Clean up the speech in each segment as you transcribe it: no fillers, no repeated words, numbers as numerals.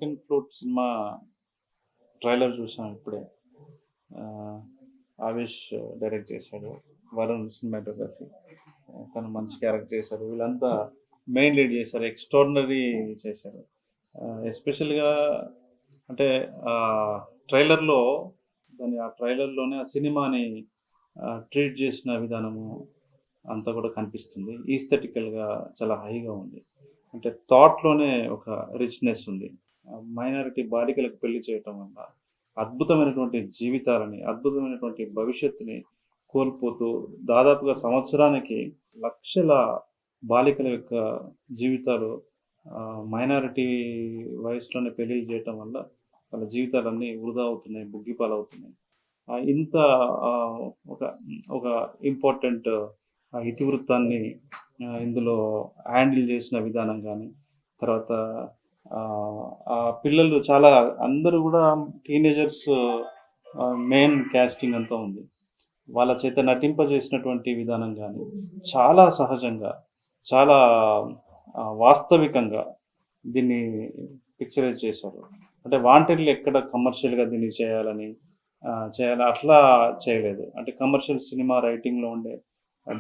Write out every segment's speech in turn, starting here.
Broken flute cinema trailer చూసాం ఇప్పుడే. Avesh direct చేశాడు. వరుణ్ సినిమాటోగ్రఫీ. తను మంచి క్యారెక్టర్ చేశారు. వీళ్ళంతా మెయిన్ లీడ్ చేశారు. ఎక్స్ట్రాడినరీ చేశారు. ఎస్పెషల్గా అంటే ట్రైలర్లో ఆ ట్రైలర్లోనే ఆ సినిమాని ట్రీట్ చేసిన విధానము అంతా కూడా కనిపిస్తుంది. ఈస్థెటికల్గా చాలా హైగా ఉంది. అంటే థాట్లోనే ఒక రిచ్నెస్ ఉంది. మైనారిటీ బాలికలకు పెళ్లి చేయటం వల్ల అద్భుతమైనటువంటి జీవితాలని, అద్భుతమైనటువంటి భవిష్యత్తుని కోల్పోతూ దాదాపుగా సంవత్సరానికి లక్షల బాలికల యొక్క జీవితాలు మైనారిటీ వయసులోనే పెళ్లి చేయటం వల్ల వాళ్ళ జీవితాలన్నీ వృధా అవుతున్నాయి, బుగ్గిపాలవుతున్నాయి. ఇంత ఒక ఒక ఇంపార్టెంట్ ఇతివృత్తాన్ని ఇందులో హ్యాండిల్ చేసిన విధానం కానీ, తర్వాత ఆ పిల్లలు చాలా అందరూ కూడా టీనేజర్స్, మెయిన్ క్యాస్టింగ్ అంతా ఉంది. వాళ్ళ చేత నటింపజేసినటువంటి విధానం కానీ చాలా సహజంగా, చాలా వాస్తవికంగా దీన్ని పిక్చరైజ్ చేశారు. అంటే వాంటెడ్లీ ఎక్కడ కమర్షియల్గా దీన్ని చేయాలి అట్లా చేయలేదు. అంటే కమర్షియల్ సినిమా రైటింగ్లో ఉండే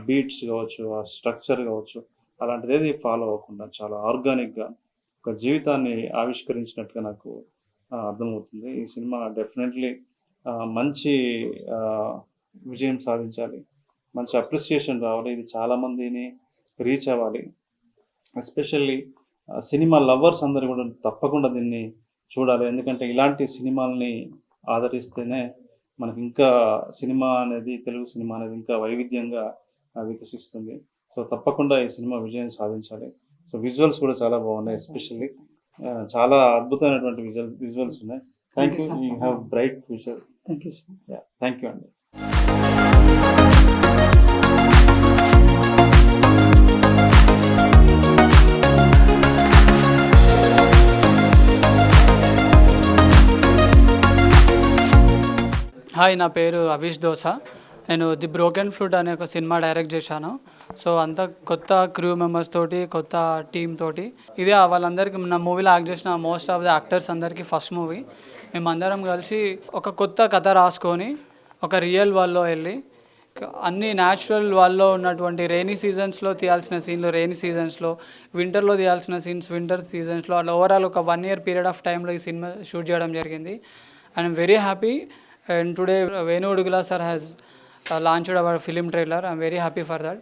బీట్స్ కావచ్చు, ఆ స్ట్రక్చర్ కావచ్చు, అలాంటిది ఏది ఫాలో అవ్వకుండా చాలా ఆర్గానిక్గా ఒక జీవితాన్ని ఆవిష్కరించినట్టుగా నాకు అర్థమవుతుంది. ఈ సినిమా డెఫినెట్లీ మంచి విజయం సాధించాలి, మంచి అప్రిసియేషన్ రావాలి, ఇది చాలామందిని రీచ్ అవ్వాలి. ఎస్పెషల్లీ సినిమా లవర్స్ అందరూ కూడా తప్పకుండా దీన్ని చూడాలి. ఎందుకంటే ఇలాంటి సినిమాల్ని ఆదరిస్తేనే మనకి ఇంకా సినిమా అనేది, తెలుగు సినిమా అనేది ఇంకా వైవిధ్యంగా వికసిస్తుంది. సో తప్పకుండా ఈ సినిమా విజయం సాధించాలి. సో విజువల్స్ కూడా చాలా బాగున్నాయి. ఎస్పెషల్లీ చాలా అద్భుతమైనటువంటి విజువల్స్ ఉన్నాయి. Thank you. You have bright future. Thank you sir. Thank you అండి. హాయ్, నా పేరు అవిష్ దోసా. నేను ది బ్రోకెన్ ఫ్లూట్ అనే ఒక సినిమా డైరెక్ట్ చేశాను. సో అంతా కొత్త క్రూ మెంబర్స్ తోటి, కొత్త టీమ్ తోటి. ఇదే వాళ్ళందరికీ నా మూవీలో యాక్ట్ చేసిన మోస్ట్ ఆఫ్ ద యాక్టర్స్ అందరికీ ఫస్ట్ మూవీ. మేమందరం కలిసి ఒక కొత్త కథ రాసుకొని ఒక రియల్ వరల్డ్లో వెళ్ళి అన్ని న్యాచురల్ వరల్డ్లో ఉన్నటువంటి రెయినీ సీజన్స్లో తీయాల్సిన సీన్లు రెయినీ సీజన్స్లో, వింటర్లో తీయాల్సిన సీన్స్ వింటర్ సీజన్స్లో, అట్లా ఓవరాల్ ఒక 1 year పీరియడ్ ఆఫ్ టైంలో ఈ సినిమా షూట్ చేయడం జరిగింది. And I'm very happy. And today Venu Udugula sir has launched our film trailer. I'm very happy for that,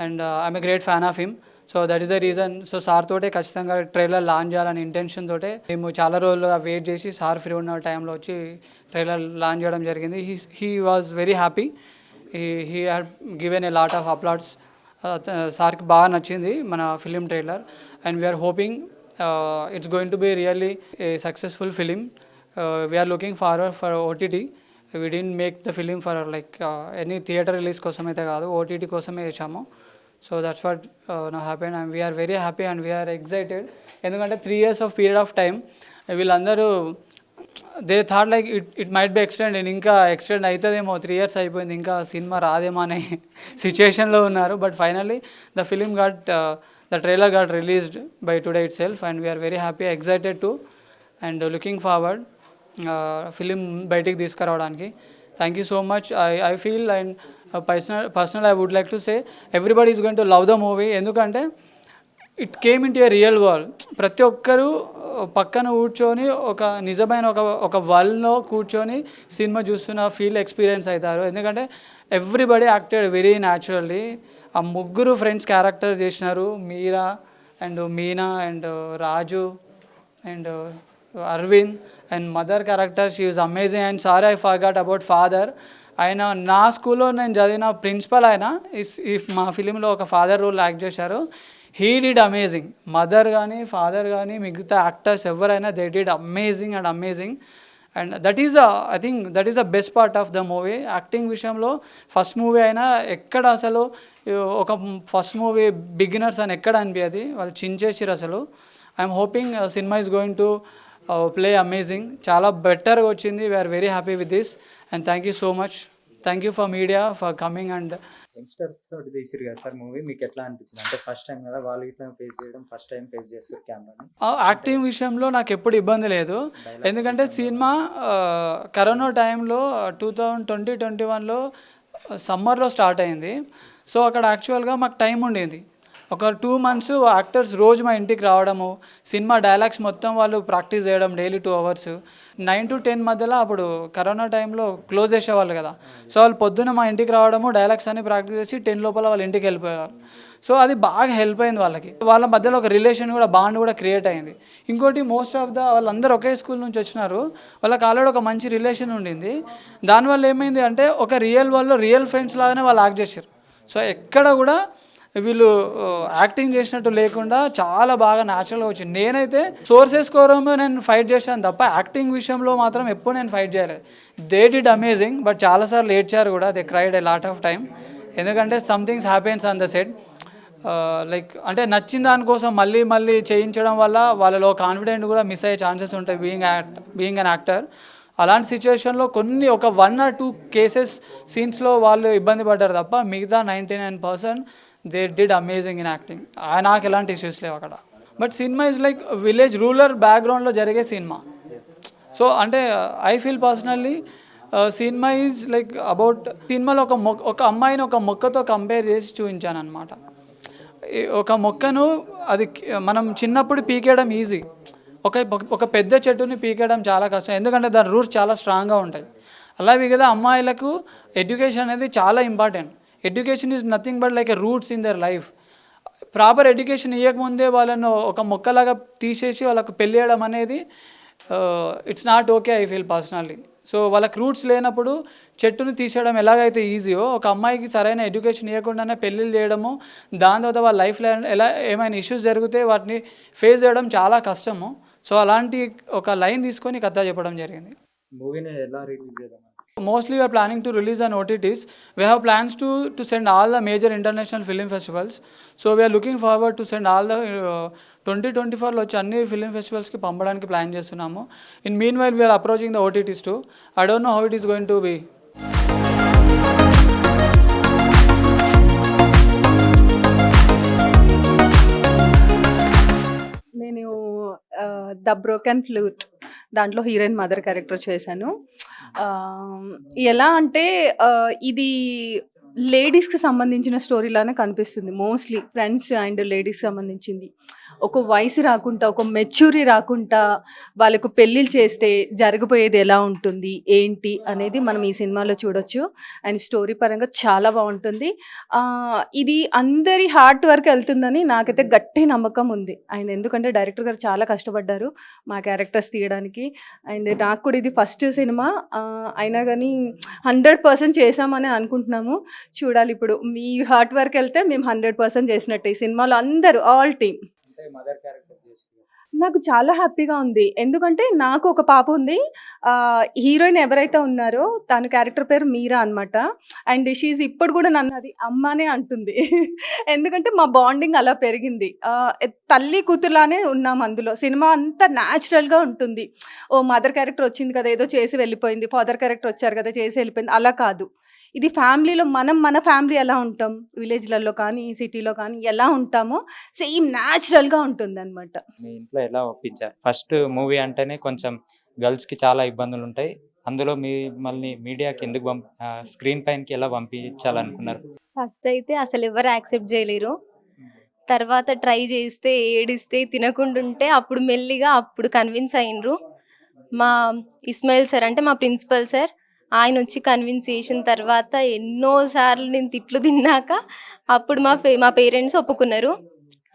and I'm a great fan of him. So that is the reason. So sir తోటే ఖచ్చితంగా trailer launch చేయాలని intention తోటే మేము చాలా రోజులుగా wait చేసి sir free ఉన్న టైంలో వచ్చి ట్రైలర్ లాంచ్ చేయడం జరిగింది. He was very happy. He had given a lot of applause. సార్కి బాగా నచ్చింది మన film trailer, and we're hoping it's going to be really a successful film. We are looking forward for OTT. We didn't make the film for any theatre release కోసం అయితే కాదు, OTT కోసమే చేసాము. So that's what now happened, and we are very happy and we are excited. ఎందుకంటే 3 years of period of time వీళ్ళందరూ they thought like it might be extend, ఇంకా extend అవుతుందేమో, 3 years అయిపోయింది ఇంకా సినిమా రాదేమో అనే సిచ్యుయేషన్లో ఉన్నారు. But finally the film the trailer got released by today itself, and we are very happy, excited too, and looking forward film బయటికి తీసుకురావడానికి. Thank you so much. I feel and personal I would like to say everybody is going to love the movie. ఎందుకంటే it came into a real world. ప్రతి ఒక్కరూ పక్కన కూర్చొని ఒక నిజమైన ఒక వరల్డ్లో కూర్చొని సినిమా చూస్తున్న ఫీల్ ఎక్స్పీరియన్స్ అవుతారు. ఎందుకంటే ఎవ్రీబడి యాక్టెడ్ వెరీ న్యాచురల్లీ. ఆ 3 ఫ్రెండ్స్ క్యారెక్టర్ చేసినారు, Meera and Meena and Raju and Aravind, and mother character she is amazing. And sorry I forgot about father. ఆయన నా స్కూల్లో నేను చదివిన ప్రిన్సిపల్ ఆయన మా ఫిలింలో ఒక ఫాదర్ రోల్ యాక్ట్ చేశారు. He did amazing. మదర్ కానీ ఫాదర్ కానీ మిగతా యాక్టర్స్ ఎవరైనా they did amazing and amazing. And I think that is the best part of the movie. Acting విషయంలో ఫస్ట్ మూవీ అయినా ఎక్కడ అసలు ఒక ఫస్ట్ మూవీ బిగినర్స్ అని ఎక్కడ అనిపించదు, వాళ్ళు చించేసిరు అసలు. ఐఎమ్ హోపింగ్ సినిమా is going to play amazing. చాలా బెటర్గా వచ్చింది. We're very happy with this, and thank you so much. Thank you for media for coming and youngster తోటి తీసిరు కదా సార్ మూవీ, మీకు ఎట్లా అనిపించింది? అంటే ఫస్ట్ టైం కదా వాళ్ళు ఇట్లా ఫేస్ చేయడం, ఫస్ట్ టైం ఫేస్ చేస్తారు కెమెరాని. యాక్టింగ్ విషయంలో నాకు ఎప్పుడు ఇబ్బంది లేదు, ఎందుకంటే సినిమా కరోనా టైంలో 2021లో సమ్మర్లో స్టార్ట్ అయింది. సో అక్కడ యాక్చువల్గా మాకు టైం ఉండేది, ఒక 2 months యాక్టర్స్ రోజు మా ఇంటికి రావడము, సినిమా డైలాగ్స్ మొత్తం వాళ్ళు ప్రాక్టీస్ చేయడం డైలీ 2 hours, 9 to 10 మధ్యలో అప్పుడు కరోనా టైంలో క్లోజ్ చేసేవాళ్ళు కదా. సో వాళ్ళు పొద్దున్న మా ఇంటికి రావడము, డైలాగ్స్ అన్ని ప్రాక్టీస్ చేసి 10 లోపల వాళ్ళ ఇంటికి వెళ్ళిపోయారు. సో అది బాగా హెల్ప్ అయింది వాళ్ళకి, వాళ్ళ మధ్యలో ఒక రిలేషన్ కూడా, బాండ్ కూడా క్రియేట్ అయింది. ఇంకోటి మోస్ట్ ఆఫ్ వాళ్ళందరూ ఒకే స్కూల్ నుంచి వచ్చినారు, వాళ్ళకి ఆల్రెడీ ఒక మంచి రిలేషన్ ఉండింది. దానివల్ల ఏమైంది అంటే ఒక వాళ్ళు రియల్ ఫ్రెండ్స్ లాగానే వాళ్ళు యాక్ట్ చేశారు. సో ఎక్కడ కూడా వీళ్ళు యాక్టింగ్ చేసినట్టు లేకుండా చాలా బాగా న్యాచురల్గా వచ్చింది. నేనైతే సోర్సెస్ కోసమే నేను ఫైట్ చేశాను తప్ప యాక్టింగ్ విషయంలో మాత్రం ఎప్పుడు నేను ఫైట్ చేయలేదు. దే డిడ్ అమేజింగ్, బట్ చాలాసార్లు ఏడ్చారు కూడా, they cried a lot of time, ఎందుకంటే somethings happens on the set. Like అంటే నచ్చిన దానికోసం మళ్ళీ మళ్ళీ చేయించడం వల్ల వాళ్ళలో కాన్ఫిడెంట్ కూడా మిస్ అయ్యే ఛాన్సెస్ ఉంటాయి బీయింగ్ అన్ యాక్టర్. అలాంటి సిచ్యువేషన్లో ఒక 1 or 2 కేసెస్ సీన్స్లో వాళ్ళు ఇబ్బంది పడ్డారు తప్ప మిగతా 99% they did amazing in acting. నాకు ఎలాంటి ఇష్యూస్ లేవు అక్కడ. But cinema is like village rural బ్యాక్గ్రౌండ్లో జరిగే సినిమా. సో అంటే I feel personally cinema is like about, సినిమాలో ఒక అమ్మాయిని ఒక మొక్కతో కంపేర్ చేసి చూపించాను అనమాట. ఒక మొక్కను అది మనం చిన్నప్పుడు పీకేయడం ఈజీ, ఒక పెద్ద చెట్టుని పీకేయడం చాలా కష్టం, ఎందుకంటే దాని రూట్స్ చాలా స్ట్రాంగ్గా ఉంటాయి. అలాగే కదా అమ్మాయిలకు ఎడ్యుకేషన్ అనేది చాలా important. Education is nothing but like a roots in their life. Proper education ఇవ్వకముందే వాళ్ళను ఒక మొక్కలాగా తీసేసి వాళ్ళకు పెళ్ళి చేయడం అనేది it's not okay I feel personally. So వాళ్ళకి రూట్స్ లేనప్పుడు చెట్టును తీసేయడం ఎలాగైతే ఈజీయో, ఒక అమ్మాయికి సరైన ఎడ్యుకేషన్ ఇవ్వకుండానే పెళ్ళిళ్ళు చేయడము, దాని తర్వాత వాళ్ళ లైఫ్లో ఏమైనా ఇష్యూస్ జరిగితే వాటిని ఫేస్ చేయడం చాలా కష్టము. సో అలాంటి ఒక లైన్ తీసుకొని కథ చెప్పడం జరిగింది. మూవీని ఎలా రిలీజ్ చేద్దాం? Mostly we are planning to release on OTTs. We have plans to send all the major international film festivals. So we are looking forward to send all the 2024లో వచ్చి అన్ని ఫిలిం ఫెస్టివల్స్కి పంపడానికి ప్లాన్ చేస్తున్నాము. In meanwhile we're approaching the OTTs too. I don't know how it is going to be. నేను the broken flute దాంట్లో heroine mother character చేశాను. ఎలా అంటే ఇది లేడీస్కి సంబంధించిన స్టోరీలానే కనిపిస్తుంది, మోస్ట్లీ ఫ్రెండ్స్ అండ్ లేడీస్కి సంబంధించింది. ఒక వయసు రాకుండా, ఒక మెచ్యూరి రాకుండా వాళ్ళకు పెళ్ళిళ్ళు చేస్తే జరగబోయేది ఎలా ఉంటుంది ఏంటి అనేది మనం ఈ సినిమాలో చూడొచ్చు. అండ్ స్టోరీ పరంగా చాలా బాగుంటుంది. ఇది అందరి హార్ట్ వరకు వెళ్తుందని నాకైతే గట్టి నమ్మకం ఉంది. అండ్ ఎందుకంటే డైరెక్టర్ గారు చాలా కష్టపడ్డారు మా క్యారెక్టర్స్ తీయడానికి. అండ్ నాకు కూడా ఇది ఫస్ట్ సినిమా అయినా కానీ 100% చేసామని అనుకుంటున్నాము. చూడాలి, ఇప్పుడు మీ హార్ట్ వర్క్ వెళ్తే మేము 100% చేసినట్టు ఈ సినిమాలో అందరూ ఆల్ టీమ్. మదర్ క్యారెక్టర్ చేసి నాకు చాలా హ్యాపీగా ఉంది, ఎందుకంటే నాకు ఒక పాప ఉంది. హీరోయిన్ ఎవరైతే ఉన్నారో తన క్యారెక్టర్ పేరు మీరా అనమాట. అండ్ షీజ్ ఇప్పుడు కూడా నన్ను అది అమ్మానే అంటుంది ఎందుకంటే మా బాండింగ్ అలా పెరిగింది. తల్లి కూతురులానే ఉన్నాం అందులో. సినిమా అంతా న్యాచురల్గా ఉంటుంది. ఓ మదర్ క్యారెక్టర్ వచ్చింది కదా ఏదో చేసి వెళ్ళిపోయింది, ఫాదర్ క్యారెక్టర్ వచ్చారు కదా చేసి వెళ్ళిపోయింది, అలా కాదు. ఇది ఫ్యామిలీలో మన ఫ్యామిలీ ఎలా ఉంటాం, విలేజ్లలో కానీ సిటీలో కానీ ఎలా ఉంటామో సేమ్ న్యాచురల్గా ఉంటుంది అనమాట. మీ ఇంట్లో ఎలా ఒప్పించారు? ఫస్ట్ మూవీ అంటేనే కొంచెం గర్ల్స్కి చాలా ఇబ్బందులు ఉంటాయి, అందులో మిమ్మల్ని మీడియాకి ఎందుకు స్క్రీన్ పైనకి ఎలా పంపించాలనుకున్నారు? ఫస్ట్ అయితే అసలు ఎవరు యాక్సెప్ట్ చేయలేరు. తర్వాత ట్రై చేస్తే ఏడిస్తే తినకుంటుంటే అప్పుడు మెల్లిగా అప్పుడు కన్విన్స్ అయినరు. మా ఇస్మాయిల్ సార్ అంటే మా ప్రిన్సిపల్ సార్, ఆయన వచ్చి కన్విన్స్ చేసిన తర్వాత ఎన్నోసార్లు నేను తిట్లు తిన్నాక అప్పుడు మా పేరెంట్స్ ఒప్పుకున్నారు.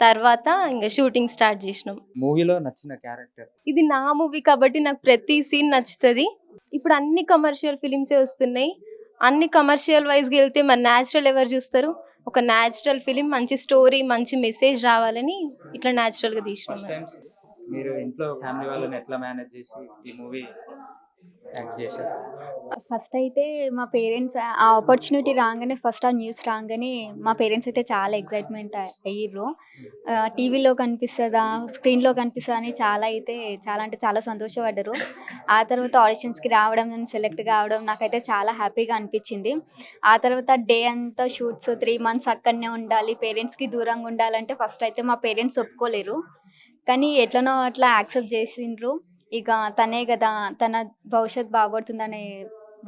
తర్వాత ఇంకా షూటింగ్ స్టార్ట్ చేసినాం. మూవీలో నచ్చిన క్యారెక్టర్? ఇది నా మూవీ కాబట్టి నాకు ప్రతి సీన్ నచ్చుతుంది. ఇప్పుడు అన్ని కమర్షియల్ ఫిలిమ్సే వస్తున్నాయి. అన్ని కమర్షియల్ వైజ్గా వెళ్తే మరి న్యాచురల్ ఎవరు చూస్తారు? ఒక న్యాచురల్ ఫిలిం, మంచి స్టోరీ, మంచి మెసేజ్ రావాలని ఇట్లా న్యాచురల్గా తీసినాం. మీరు ఇంట్లో ఫ్యామిలీ వాళ్ళని ఎట్లా మేనేజ్ చేసి ఈ మూవీ యాక్ట్ చేశారు? ఫస్ట్ అయితే మా పేరెంట్స్ ఆ ఆపర్చునిటీ రాగానే ఫస్ట్ ఆ న్యూస్ రాగానే మా పేరెంట్స్ అయితే చాలా ఎక్సైట్మెంట్ అయ్యిర్రు. టీవీలో కనిపిస్తుందా, స్క్రీన్లో కనిపిస్తుందా అని చాలా అంటే చాలా సంతోషపడ్డారు. ఆ తర్వాత ఆడిషన్స్కి రావడం, నేను సెలెక్ట్ కావడం నాకైతే చాలా హ్యాపీగా అనిపించింది. ఆ తర్వాత డే అంతా షూట్స్ 3 మంత్స్ అక్కడనే ఉండాలి, పేరెంట్స్కి దూరంగా ఉండాలంటే ఫస్ట్ అయితే మా పేరెంట్స్ ఒప్పుకోలేరు. కానీ ఎట్లనో అట్లా యాక్సెప్ట్ చేసిండ్రు. ఇక తనే కదా తన భవిష్యత్ బాగుపడుతుందనే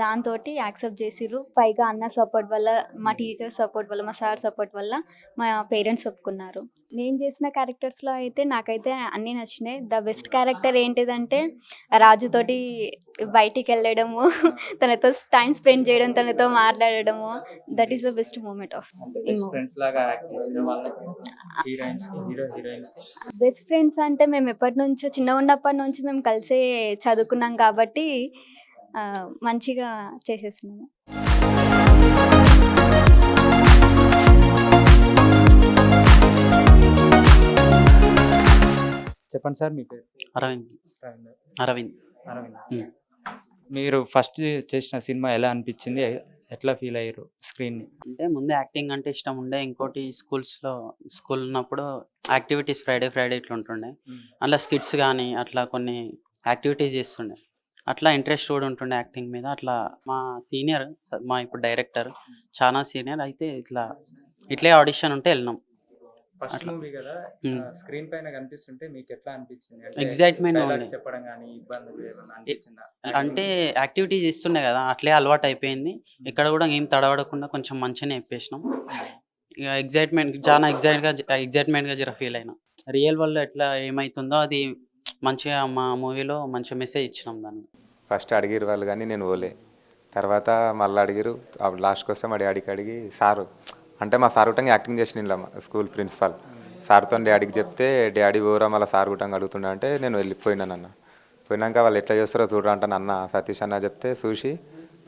దాంతోటి యాక్సెప్ట్ చేసిర్రు. పైగా అన్న సపోర్ట్ వల్ల, మా టీచర్ సపోర్ట్ వల్ల, మా సార్ సపోర్ట్ వల్ల మా పేరెంట్స్ ఒప్పుకున్నారు. నేను చేసిన క్యారెక్టర్స్‌లో అయితే నాకైతే అన్నీ నచ్చినాయి. ద బెస్ట్ క్యారెక్టర్ ఏంటిదంటే రాజుతోటి బయటికెళ్ళడము, తనతో టైమ్ స్పెండ్ చేయడం, తనతో మాట్లాడడము. That is the best moment of అంటే ఇన్ బెస్ట్ మూవీ. ఫ్రెండ్స్ లాగా యాక్ట్ చేశారు వాళ్ళకి, హీరోయిన్స్‌కి, హీరోయిన్స్‌కి. బెస్ట్ ఫ్రెండ్స్ అంటే మేము ఎప్పటినుంచో చిన్నగున్నప్పటి నుంచి మేము కలిసే చదువుకున్నాం కాబట్టి మంచిగా చేసేసినాము. చెప్పండి సార్ మీ పేరు? అరవింద్. రవీంద్ర. అరవింద్. అరవింద్. హ్మ్. మీరు ఫస్ట్ చేసిన సినిమా ఎలా అనిపించింది? ఎట్లా ఫీల్ అయ్యారు స్క్రీన్‌ని? అంటే ముందు యాక్టింగ్ అంటే ఇష్టం ఉండే. ఇంకోటి స్కూల్ ఉన్నప్పుడు యాక్టివిటీస్ ఫ్రైడే ఇట్లా ఉంటుండే. అట్లా స్కిట్స్ కానీ అట్లా కొన్ని యాక్టివిటీస్ చేస్తుండే. అట్లా ఇంట్రెస్ట్ కూడా ఉంటుండే యాక్టింగ్ మీద. అట్లా మా సీనియర్ మా ఇప్పుడు డైరెక్టర్ చాలా సీనియర్ అయితే ఇట్లే ఆడిషన్ ఉంటే వెళ్ళినాం. ఫస్ట్ అట్లా. మూవీ కదా, స్క్రీన్ పైన కనిపిస్తుంటే మీకు ఎట్లా అనిపించింది? అంటే ఎగ్జైట్మెంట్ డైలాగ్స్ ఉండే. చెప్పడం కానీ ఇబ్బందులు ఏమైనా అనిపించిందా? అంటే యాక్టివిటీస్ ఇస్తుండే కదా అట్లే అలవాటు అయిపోయింది. ఇక్కడ కూడా ఏం తడబడకుండా కొంచెం మంచిగానే చెప్పేసినాం. ఇక ఎగ్జైట్మెంట్గా జర ఫీల్ అయినా. రియల్ వరల్డ్ ఎట్లా ఏమవుతుందో అది మంచిగా మా మూవీలో మంచి మెసేజ్ ఇచ్చినాం దాన్ని. ఫస్ట్ అడిగిరు వాళ్ళు కానీ నేను పోలే. తర్వాత మళ్ళీ అడిగిరు. అప్పుడు లాస్ట్కి వస్తే మా డాడీకి అడిగి సారు అంటే మా సార్ గుట్టంగా యాక్టింగ్ చేసిన ఇలా స్కూల్ ప్రిన్సిపాల్ సార్తో డాడీకి చెప్తే డాడీ ఓరా మళ్ళీ సార్ గుట్టంగా అడుగుతుండే అంటే నేను వెళ్ళిపోయినాను అన్న. పోయినాక వాళ్ళు ఎట్లా చేస్తారో చూడరా అంటే అన్న సతీష్ అన్న చెప్తే చూసి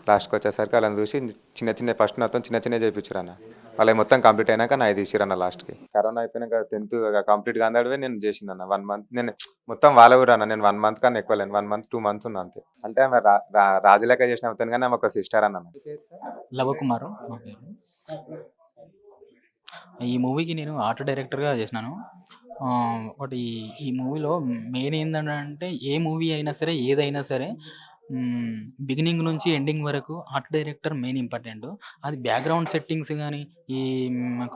లాస్ట్కి వచ్చేసరికి వాళ్ళని చూసి చిన్న ఫస్ట్ నాతో చిన్న చేయించారు అన్న. వాళ్ళకి మొత్తం కంప్లీట్ అయినాక నా తీసిరన్న లాస్ట్కి. కరోనా అయిపోయినాక 10th కంప్లీట్గా అందడివే నేను చేసిందన్న 1 month. నేను మొత్తం వాళ్ళ ఊరు అన్న. నేను 1 month కన్నా ఎక్కువ లేను. 1 month 2 months ఉన్నా అంతే. అంటే ఆమె రాజు లెక్క చేసిన అవుతాను కానీ ఆమె ఒక సిస్టర్ అన్న. లవకుమారు నా పేరు. ఈ మూవీకి నేను ఆర్ట్ డైరెక్టర్గా చేసినాను. ఒకటి ఈ మూవీలో మెయిన్ ఏంటంటే ఏ మూవీ అయినా సరే ఏదైనా సరే బిగినింగ్ నుంచి ఎండింగ్ వరకు ఆర్ట్ డైరెక్టర్ మెయిన్ ఇంపార్టెంట్. అది బ్యాక్గ్రౌండ్ సెట్టింగ్స్ కానీ ఈ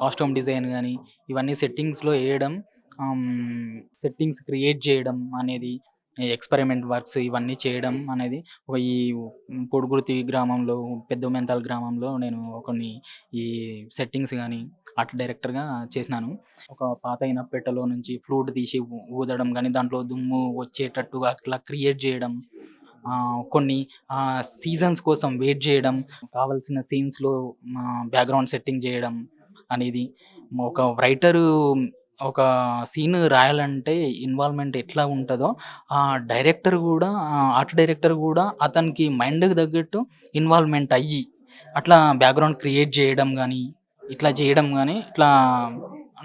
కాస్ట్యూమ్ డిజైన్ కానీ ఇవన్నీ సెట్టింగ్స్లో వేయడం, సెట్టింగ్స్ క్రియేట్ చేయడం అనేది, ఎక్స్పెరిమెంట్ వర్క్స్ ఇవన్నీ చేయడం అనేది ఈ పొడుగుర్తి గ్రామంలో, పెద్ద మెంతాల్ గ్రామంలో నేను కొన్ని ఈ సెట్టింగ్స్ కానీ ఆర్ట్ డైరెక్టర్గా చేసినాను. ఒక పాత ఇనప్పెట్టెలో నుంచి ఫ్లూట్ తీసి ఊదడం కానీ దాంట్లో దుమ్ము వచ్చేటట్టుగా అట్లా క్రియేట్ చేయడం, కొన్ని సీజన్స్ కోసం వెయిట్ చేయడం, కావాల్సిన సీన్స్లో బ్యాక్గ్రౌండ్ సెట్టింగ్ చేయడం అనేది. ఒక రైటరు ఒక సీన్ రాయాలంటే ఇన్వాల్వ్మెంట్ ఎట్లా ఉంటుందో ఆర్ట్ డైరెక్టర్ కూడా అతనికి మైండ్కి తగ్గట్టు ఇన్వాల్వ్మెంట్ అయ్యి అట్లా బ్యాక్గ్రౌండ్ క్రియేట్ చేయడం కానీ ఇట్లా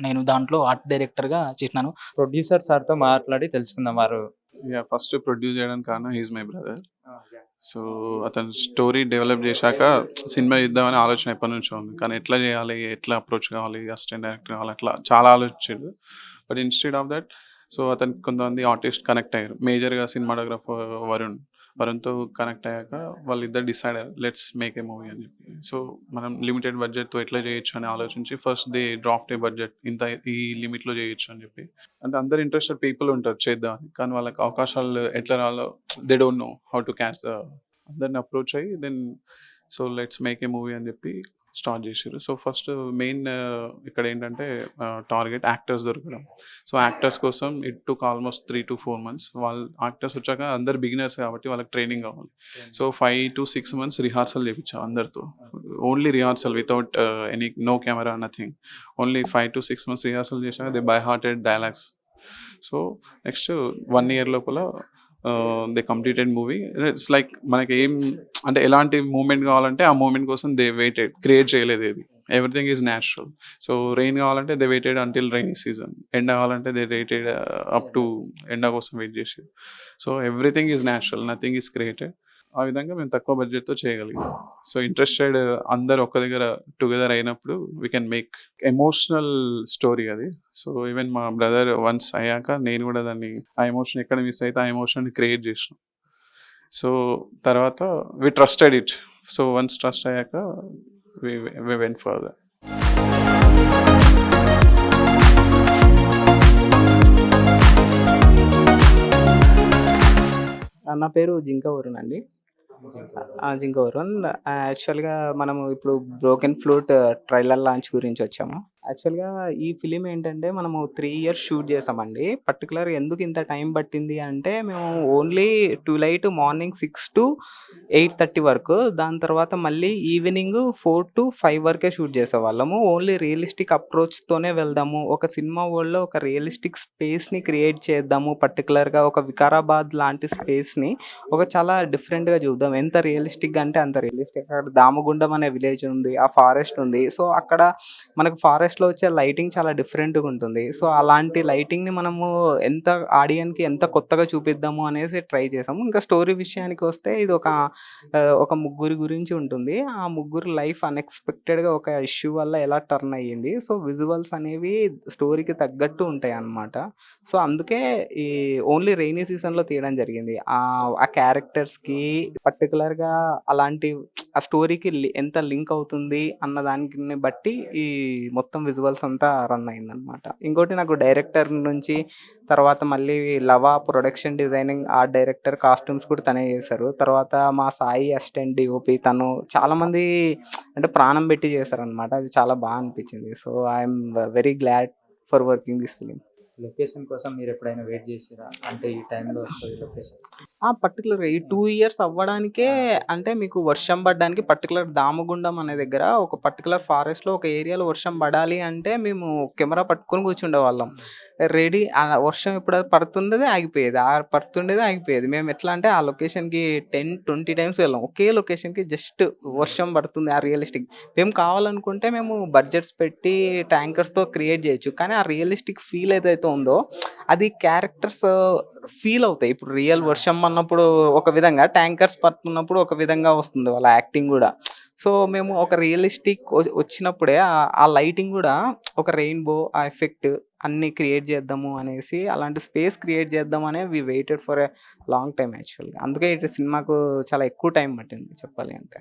నేను దాంట్లో ఆర్ట్ డైరెక్టర్గా చేసినాను. ప్రొడ్యూసర్ సార్తో మాట్లాడి తెలుసుకుందాం. వారు ఫస్ట్ ప్రొడ్యూస్ చేయడానికి కారణం హీజ్ మై బ్రదర్. సో అతను స్టోరీ డెవలప్ చేశాక సినిమా ఇద్దామని ఆలోచన ఎప్పటి నుంచో ఉంది. కానీ ఎట్లా చేయాలి, ఎట్లా అప్రోచ్ కావాలి, అసిస్టెంట్ డైరెక్టర్ కావాలి, అట్లా చాలా ఆలోచించాడు. బట్ ఇన్స్టెడ్ ఆఫ్ దట్ అతనికి కొంతమంది ఆర్టిస్ట్ కనెక్ట్ అయ్యారు. మేజర్గా సినిమాటోగ్రాఫర్ వరుణ్తో కనెక్ట్ అయ్యాక వాళ్ళిద్దరు డిసైడ్ అయ్యారు లెట్స్ మేక్ ఏ మూవీ అని చెప్పి. సో మనం లిమిటెడ్ బడ్జెట్తో ఎట్లా చేయొచ్చు అని ఆలోచించి first they draft A budget ఇంత ఈ లిమిట్లో చేయొచ్చు అని చెప్పి. అంటే అందరు ఇంట్రెస్టెడ్ పీపుల్ ఉంటారు చేద్దామని, కానీ వాళ్ళకి అవకాశాలు ఎట్లా రాలో they don't know how to catch అందరిని అప్రోచ్ అయ్యి then let's make a movie అని చెప్పి స్టార్ట్ చేసారు. సో ఫస్ట్ మెయిన్ ఇక్కడ ఏంటంటే టార్గెట్ యాక్టర్స్ దొరకడం. సో యాక్టర్స్ కోసం it took almost 3 to 4 months. వాళ్ళు యాక్టర్స్ వచ్చాక అందరు బిగినర్స్ కాబట్టి వాళ్ళకి ట్రైనింగ్ కావాలి. సో 5 to 6 months రిహార్సల్ చేయించాం అందరితో. Only rehearsal without no camera nothing. Only 5 to 6 months rehearsal చేశాక they by hearted dialogues. So next 1 year లోపల they completed movie. It's like మనకి ఏం అంటే ఎలాంటి మూమెంట్ కావాలంటే ఆ మూమెంట్ కోసం దే వెయిటెడ్, క్రియేట్ చేయలేదు ఏది. Everything is natural. So rain కావాలంటే they waited until rainy season. ఎండ కావాలంటే దే వెయిటెడ్ అప్ టు ఎండ కోసం వెయిట్ చేసేది. So everything is natural, nothing is created. ఆ విధంగా మేము తక్కువ బడ్జెట్తో చేయగలిగాం. సో ఇంట్రెస్టెడ్ అందరు ఒక్క దగ్గర టుగెదర్ అయినప్పుడు we can make emotional story అది. సో ఈవెన్ మా బ్రదర్ వన్స్ అయ్యాక నేను కూడా దాన్ని ఆ ఎమోషన్ ఎక్కడ మిస్ అయితే ఆ ఎమోషన్ క్రియేట్ చేసిన. సో తర్వాత we trusted it. So once trust అయ్యాక వి వెంట్ ఫర్దర్. నా పేరు జింక వరుణ్ అండి. జింక వరుణ్. యాక్చువల్గా మనము ఇప్పుడు బ్రోకెన్ ఫ్లూట్ ట్రైలర్ లాంచ్ గురించి వచ్చాము. యాక్చువల్గా ఈ ఫిలిం ఏంటంటే మనము 3 years షూట్ చేసామండి. పర్టికులర్ ఎందుకు ఇంత టైం పట్టింది అంటే మేము ఓన్లీ ట్వైలైట్ మార్నింగ్ 6 to 8:30 వరకు, దాని తర్వాత మళ్ళీ ఈవినింగ్ 4 to 5 వరకే షూట్ చేసేవాళ్ళము. ఓన్లీ రియలిస్టిక్ అప్రోచ్తోనే వెళ్దాము, ఒక సినిమా వరల్డ్లో ఒక రియలిస్టిక్ స్పేస్ని క్రియేట్ చేద్దాము, పర్టికులర్గా ఒక వికారాబాద్ లాంటి స్పేస్ని ఒక చాలా డిఫరెంట్గా చూద్దాం. ఎంత రియలిస్టిక్గా అంటే అంత రియలిస్టిక్. అక్కడ దామగుండం అనే విలేజ్ ఉంది, ఆ ఫారెస్ట్ ఉంది. సో అక్కడ మనకు ఫారెస్ట్లో వచ్చే లైటింగ్ చాలా డిఫరెంట్గా ఉంటుంది. సో అలాంటి లైటింగ్ని మనము ఎంత ఆడియన్కి ఎంత కొత్తగా చూపిద్దాము అనేసి ట్రై చేసాము. ఇంకా స్టోరీ విషయానికి వస్తే ఇది ఒక ముగ్గురి గురించి ఉంటుంది. ఆ ముగ్గురు లైఫ్ అన్ఎక్స్పెక్టెడ్గా ఒక ఇష్యూ వల్ల ఎలా టర్న్ అయ్యింది. సో విజువల్స్ అనేవి స్టోరీకి తగ్గట్టు ఉంటాయి అన్నమాట. సో అందుకే ఈ ఓన్లీ రెయినీ సీజన్లో తీయడం జరిగింది. ఆ క్యారెక్టర్స్కి పర్టికులర్గా అలాంటి ఆ స్టోరీకి ఎంత లింక్ అవుతుంది అన్న దానికి బట్టి ఈ మొత్తం విజువల్స్ అంతా రన్ అయిందనమాట. ఇంకోటి నాకు డైరెక్టర్ నుంచి తర్వాత మళ్ళీ Lava production designing, art director, costumes కూడా తనే చేశారు. తర్వాత మా సాయి అసిస్టెంట్ డిఓపి తను చాలామంది అంటే ప్రాణం పెట్టి చేశారనమాట. అది చాలా బాగా అనిపించింది. So I'm very glad for working this film. Location కోసం మీరు ఎప్పుడైనా వెయిట్ చేసిరా? అంటే ఈ టైంలో వస్తుంది లొకేషన్. పర్టికులర్గా ఈ 2 years అవ్వడానికే అంటే మీకు వర్షం పడడానికి పర్టికులర్ దామగుండం అనే దగ్గర ఒక పర్టికులర్ ఫారెస్ట్లో ఒక ఏరియాలో వర్షం పడాలి అంటే మేము కెమెరా పట్టుకొని కూర్చుండే వాళ్ళం. రెడీ వర్షం ఎప్పుడు పడుతుండేది ఆగిపోయేది, ఆగిపోయేది. మేము ఎట్లా అంటే ఆ లొకేషన్కి 10-20 times వెళ్ళాం. ఒకే లొకేషన్కి జస్ట్ వర్షం పడుతుంది ఆ రియలిస్టిక్. మేము కావాలనుకుంటే మేము బడ్జెట్స్ పెట్టి ట్యాంకర్స్తో క్రియేట్ చేయొచ్చు, కానీ ఆ రియలిస్టిక్ ఫీల్ ఏదైతే ఉందో అది క్యారెక్టర్స్ ఫీల్ అవుతాయి. ఇప్పుడు రియల్ వర్షం అన్నప్పుడు ఒక విధంగా, ట్యాంకర్స్ పడుతున్నప్పుడు ఒక విధంగా వస్తుంది వాళ్ళ యాక్టింగ్ కూడా. సో మేము ఒక రియలిస్టిక్ వచ్చినప్పుడే ఆ లైటింగ్ కూడా ఒక రెయిన్బో ఆ ఎఫెక్ట్ అన్నీ క్రియేట్ చేద్దాము అనేసి, అలాంటి స్పేస్ క్రియేట్ చేద్దాం అనే we waited for a long time యాక్చువల్గా. అందుకే ఈ సినిమాకు చాలా ఎక్కువ టైం పట్టింది చెప్పాలి అంటే.